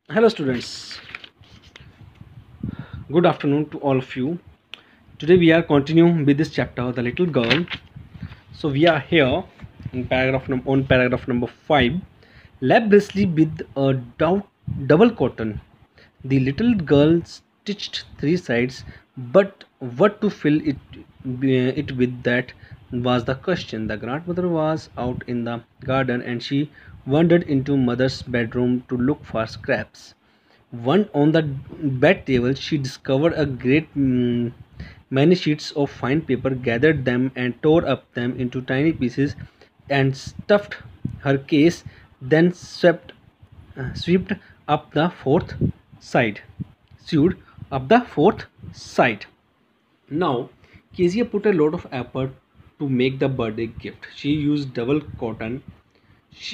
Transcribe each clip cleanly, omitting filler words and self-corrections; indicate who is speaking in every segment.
Speaker 1: Hello, students. Good afternoon to all of you. Today we are continuing with this chapter, The Little Girl. So we are here in paragraph number 5. Laboriously with a double cotton, the little girl stitched three sides, but what to fill it with, that was the question. The grandmother was out in the garden and she wandered into mother's bedroom to look for scraps. One on the bed table, she discovered a great many sheets of fine paper, gathered them and tore up them into tiny pieces, and stuffed her case. Then swept up the fourth side. Sewed up the fourth side. Now, Kezia put a lot of effort to make the birthday gift. She used double cotton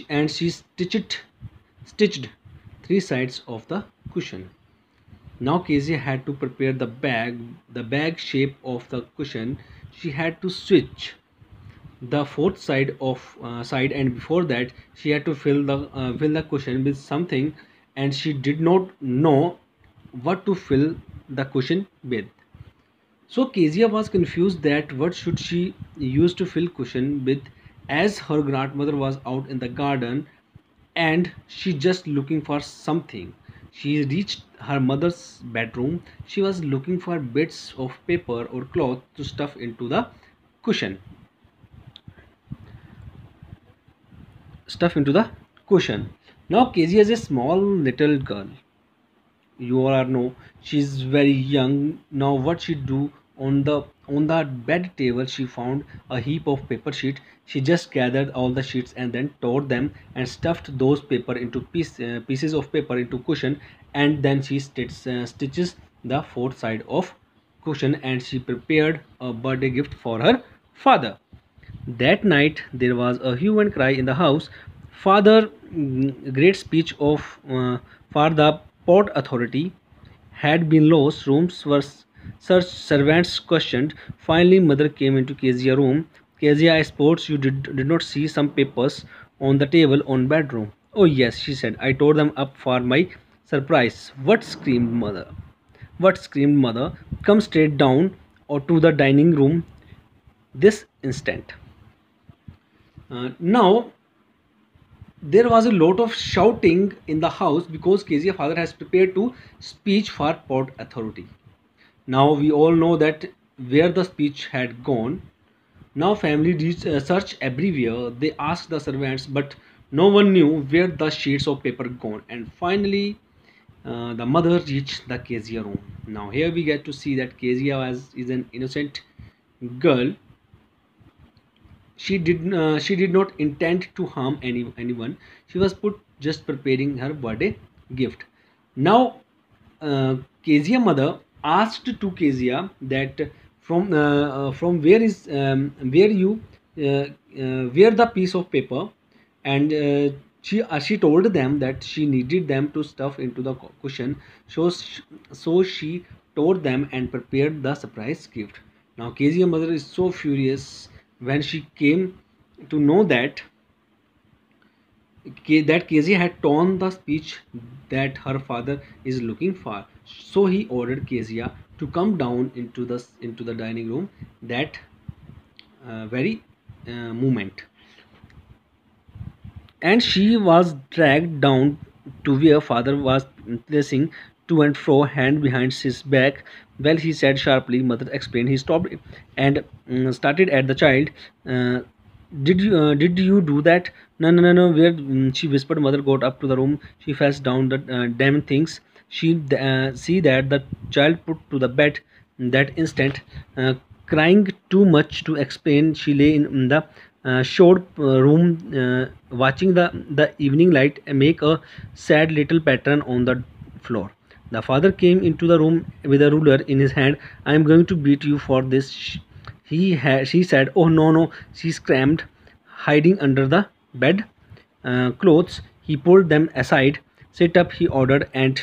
Speaker 1: and she stitched three sides of the cushion. Now Kezia had to prepare the bag shape of the cushion. She had to switch the fourth side, and before that she had to fill the cushion with something, and she did not know what to fill the cushion with. So Kezia was confused that what should she use to fill cushion with, as her grandmother was out in the garden and she just looking for something. She reached her mother's bedroom. She was looking for bits of paper or cloth to stuff into the cushion. Stuff into the cushion. Now Kezia is a small little girl. You all are know she's very young. Now what she do, on the bed table she found a heap of paper sheet. She just gathered all the sheets and then tore them and stuffed those paper into pieces of paper into cushion, and then she stitches the fourth side of cushion, and she prepared a birthday gift for her father. That night there was a hue and cry in the house. Father, great speech of for the port authority had been lost. Rooms were searched, servants questioned. Finally, mother came into Kezia's room. Kezia, I suppose you did not see some papers on the table on bedroom. Oh yes, she said. I tore them up for my surprise. What screamed mother? What screamed mother? Come straight down or to the dining room this instant. Now there was a lot of shouting in the house because Kezia father has prepared to speech for port authority. Now we all know that where the speech had gone. Now family searched everywhere. They asked the servants, but no one knew where the sheets of paper gone. And finally, the mother reached the Kezia room. Now here we get to see that Kezia is an innocent girl. She did not intend to harm anyone. She was put just preparing her birthday gift. Now Kezia mother asked to Kezia that from where you where the piece of paper, and she told them that she needed them to stuff into the cushion. So she tore them and prepared the surprise gift. Now Kezia mother is so furious when she came to know that Kezia had torn the speech that her father is looking for. So he ordered Kezia to come down into the dining room that very moment, and she was dragged down to where father was placing to and fro, hand behind his back. Well, he said sharply. Mother explained. He stopped and started at the child. uh, did you do that? No, no, no, no. Where? She whispered. Mother got up to the room. She fetched down the damn things. She see that the child put to the bed that instant, crying too much to explain. She lay in the showed room, watching the evening light make a sad little pattern on the floor. The father came into the room with a ruler in his hand. I am going to beat you for this. She said. Oh no, no, she screamed, hiding under the bed clothes. He pulled them aside. Sit up, he ordered, and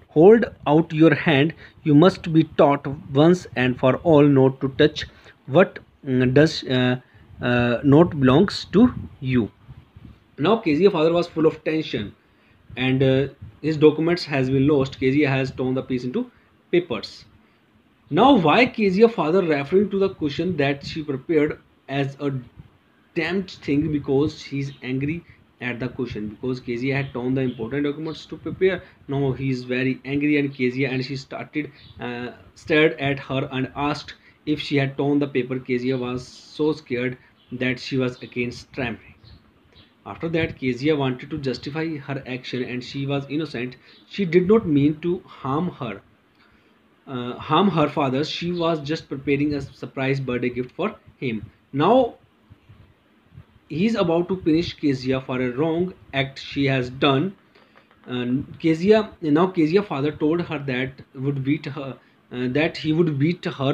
Speaker 1: hold out your hand. You must be taught once and for all not to touch what does not belongs to you. Now Kezia father was full of tension. and his documents has been lost. Kezia has torn the piece into papers. Now, why Kezia father referring to the cushion that she prepared as a damned thing? Because he's angry at the cushion, because Kezia had torn the important documents to prepare. Now he's very angry and Kezia, and she started stared at her and asked if she had torn the paper. Kezia was so scared that she was against trembling. After that, Kezia wanted to justify her action and she was innocent. She did not mean to harm her father. She was just preparing a surprise birthday gift for him. Now he is about to punish Kezia for a wrong act she has done. And Kezia father told her that he would beat her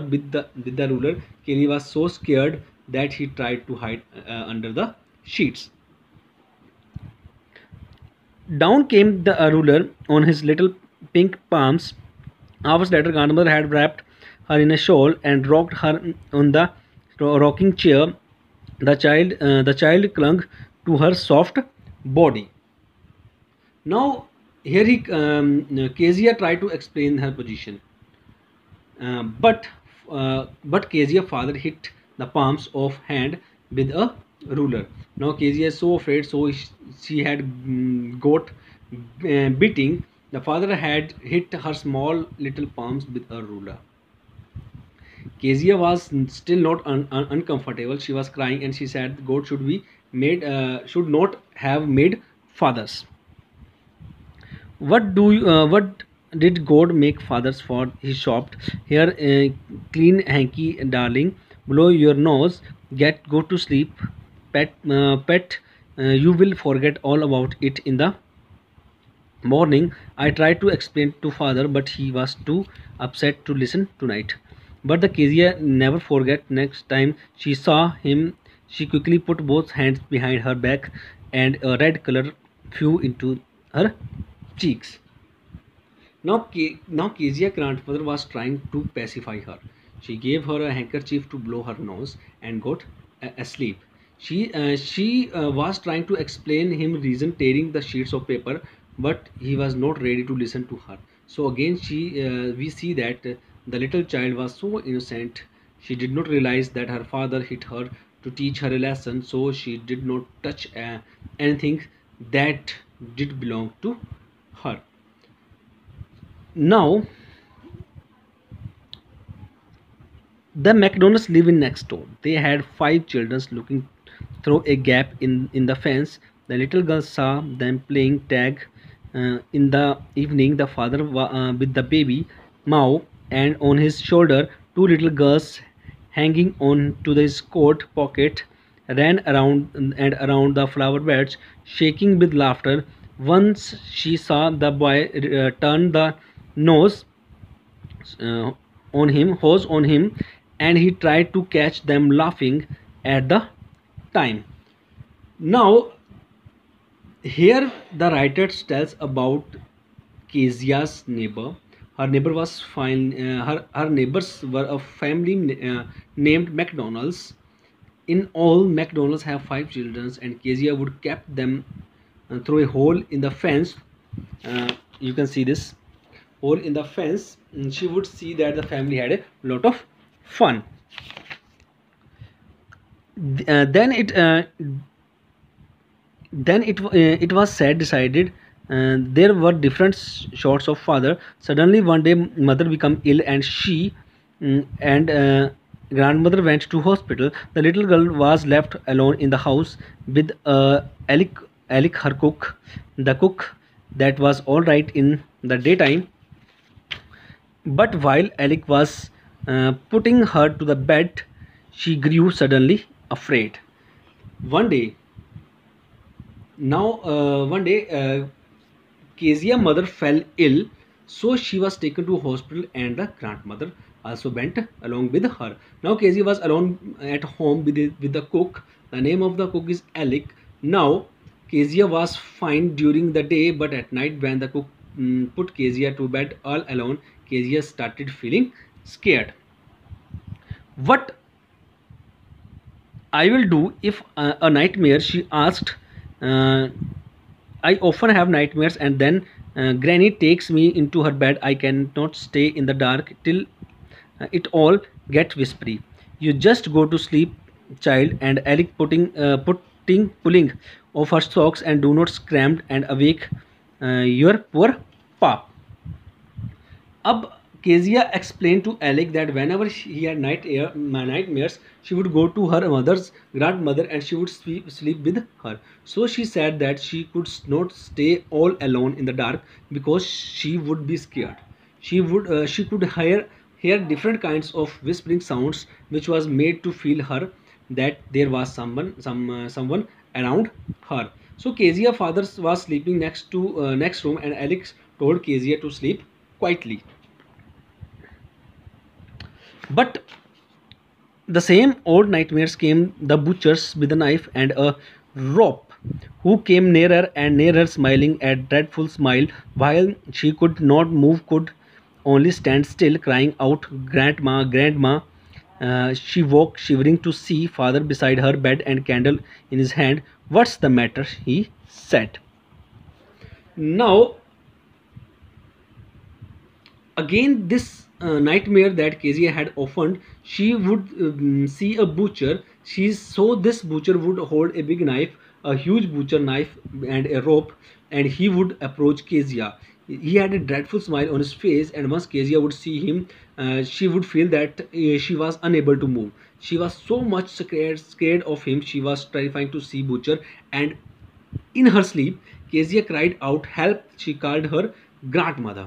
Speaker 1: with the ruler. Kelly was so scared that he tried to hide under the sheets. Down came the ruler on his little pink palms. Hours later, grandmother had wrapped her in a shawl and rocked her on the rocking chair. The child clung to her soft body. Now, here Kezia tried to explain her position, but Kezia father hit the palms of hand with a ruler. Now Kezia is so afraid, so she had got beating. The father had hit her small little palms with a ruler. Kezia was still not uncomfortable. She was crying and she said, "God should not have made fathers." What did God make fathers for? He shopped. Here, clean hanky, darling. Blow your nose. Go to sleep, pet. You will forget all about it in the morning. I tried to explain to father, but he was too upset to listen tonight. But the Kezia never forget. Next time she saw him, she quickly put both hands behind her back, and a red color flew into her cheeks. Now Kezia grandmother was trying to pacify her. She gave her a handkerchief to blow her nose and got asleep. She was trying to explain him reason tearing the sheets of paper, but he was not ready to listen to her. So again, we see that the little child was so innocent. She did not realize that her father hit her to teach her a lesson. So she did not touch anything that did belong to her. Now, the McDonald's live in next door. They had five children looking through a gap in the fence. The little girl saw them playing tag in the evening. The father with the baby Mao, and on his shoulder two little girls hanging on to his coat pocket ran around and around the flower beds, shaking with laughter. Once she saw the boy turn the nose uh, hose on him, and he tried to catch them laughing at the time. Now, here the writer tells about Kezia's neighbor. Her neighbor was fine. Her neighbors were a family named McDonald's. In all, McDonald's have five children, and Kezia would cap them through a hole in the fence. You can see this hole in the fence. She would see that the family had a lot of fun. Then it was said decided. There were different shots of father. Suddenly one day mother became ill and grandmother went to hospital. The little girl was left alone in the house with Alec, her cook. The cook that was all right in the daytime, but while Alec was putting her to the bed, she grew suddenly afraid. One day, one day, Kezia mother fell ill, so she was taken to hospital, and the grandmother also went along with her. Now Kezia was alone at home with the cook. The name of the cook is Alec. Now Kezia was fine during the day, but at night when the cook put Kezia to bed all alone, Kezia started feeling scared. What I will do if a nightmare? She asked. Uh, I often have nightmares, and then Granny takes me into her bed. I cannot stay in the dark till it all get whispery. You just go to sleep, child. And Alec pulling off her socks and do not scream and awake your poor pop. Ab Kezia explained to Alec that whenever he had nightmares, she would go to her mother's grandmother and she would sleep with her. So she said that she could not stay all alone in the dark because she would be scared. She could hear different kinds of whispering sounds, which was made to feel her that there was someone around her. So Kezia father was sleeping next room, and Alex told Kezia to sleep quietly. But the same old nightmares came. The butchers with a knife and a rope, who came nearer and nearer, smiling a dreadful smile, while she could not move, could only stand still, crying out, "Grandma, Grandma!" She woke, shivering, to see father beside her bed and candle in his hand. "What's the matter?" he said. Now, again, this nightmare that Kezia had often, she would see a butcher. She saw this butcher would hold a big knife, a huge butcher knife, and a rope, and he would approach Kezia. He had a dreadful smile on his face, and once Kezia would see him, she would feel that she was unable to move. She was so much scared of him. She was terrifying to see butcher, and in her sleep, Kezia cried out help. She called her grandmother.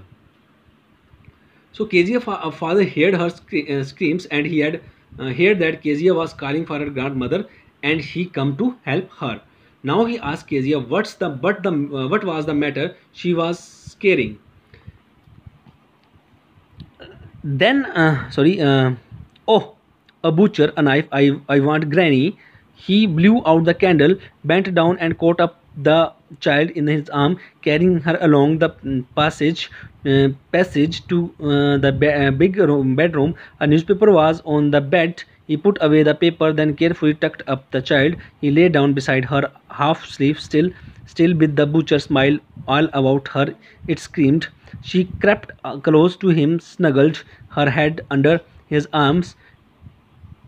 Speaker 1: So Kezia father heard her screams, and he had heard that Kezia was calling for her grandmother, and he come to help her. Now he asked Kezia what was the matter. She was scaring. Then sorry, oh, a butcher, a knife. I want Granny. He blew out the candle, bent down, and caught up the child in his arm, carrying her along the passage to the big bedroom. A newspaper was on the bed. He put away the paper, then carefully tucked up the child. He lay down beside her, half asleep, still with the butcher smile all about her. It screamed. She crept close to him, snuggled her head under his arms,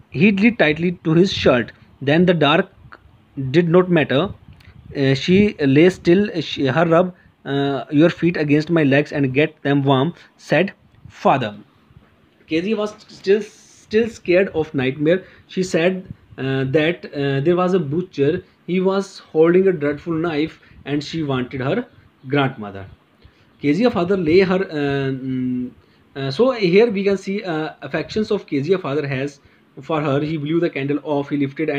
Speaker 1: hid tightly to his shirt. Then the dark did not matter. She lay still. Her rub your feet against my legs and get them warm, said father. Casey was still scared of nightmare. She said that there was a butcher. He was holding a dreadful knife, and she wanted her grandmother. Kezia father lay her. So here we can see affections of Kezia father has for her. He blew the candle off. He lifted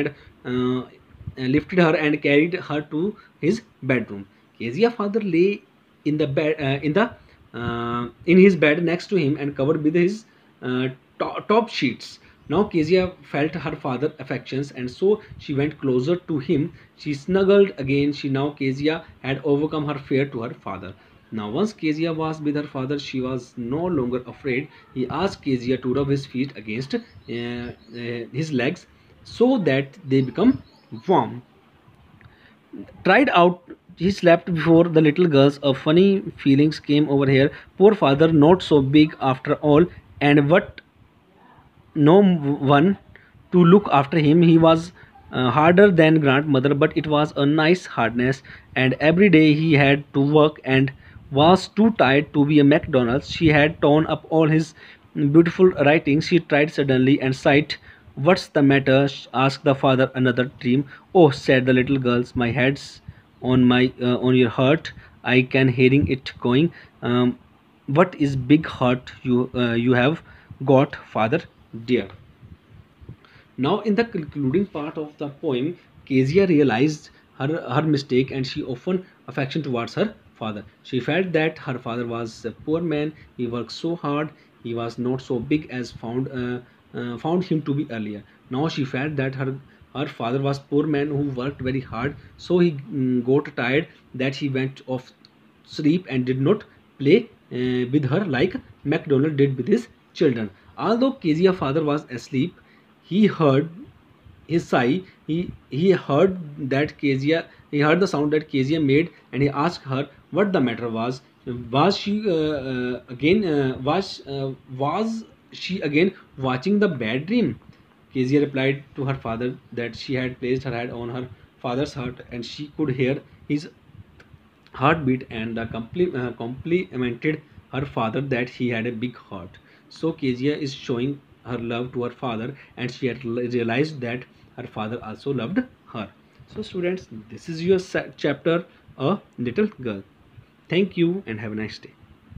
Speaker 1: her and carried her to his bedroom. Kezia father lay in the bed in his bed next to him and covered with his top sheets. Now Kezia felt her father's affections, and so she went closer to him. She snuggled again. Kezia had overcome her fear to her father. Now once Kezia was with her father, she was no longer afraid. He asked Kezia to rub his feet against his legs so that they become warm. Tried out, he slept before the little girls. A funny feelings came over here. Poor father, not so big after all, and what no one to look after him. He was harder than grandmother, but it was a nice hardness, and every day he had to work and was too tired to be a McDonald's. She had torn up all his beautiful writings. She tried suddenly and sighed. "What's the matter?" asked the father. "Another dream." "Oh," said the little girls, "my head's on your heart. I can hearing it going. What is big heart you have got, father dear?" Now, in the concluding part of the poem, Kezia realized her mistake, and she often affection towards her father. She felt that her father was a poor man. He worked so hard. He was not so big as found him to be earlier. Now she felt that her father was poor man who worked very hard. So he got tired that he went off sleep and did not play with her like MacDonald did with his children. Although Kezia's father was asleep, he heard his sigh. He heard that Kezia He heard the sound that Kezia made, and he asked her what the matter was. Was she again? Was she again watching the bad dream? Kezia replied to her father that she had placed her head on her father's heart, and she could hear his heartbeat, and complimented her father that he had a big heart. So Kezia is showing her love to her father, and she had realized that her father also loved her. So students, this is your chapter, A Little Girl. Thank you and have a nice day.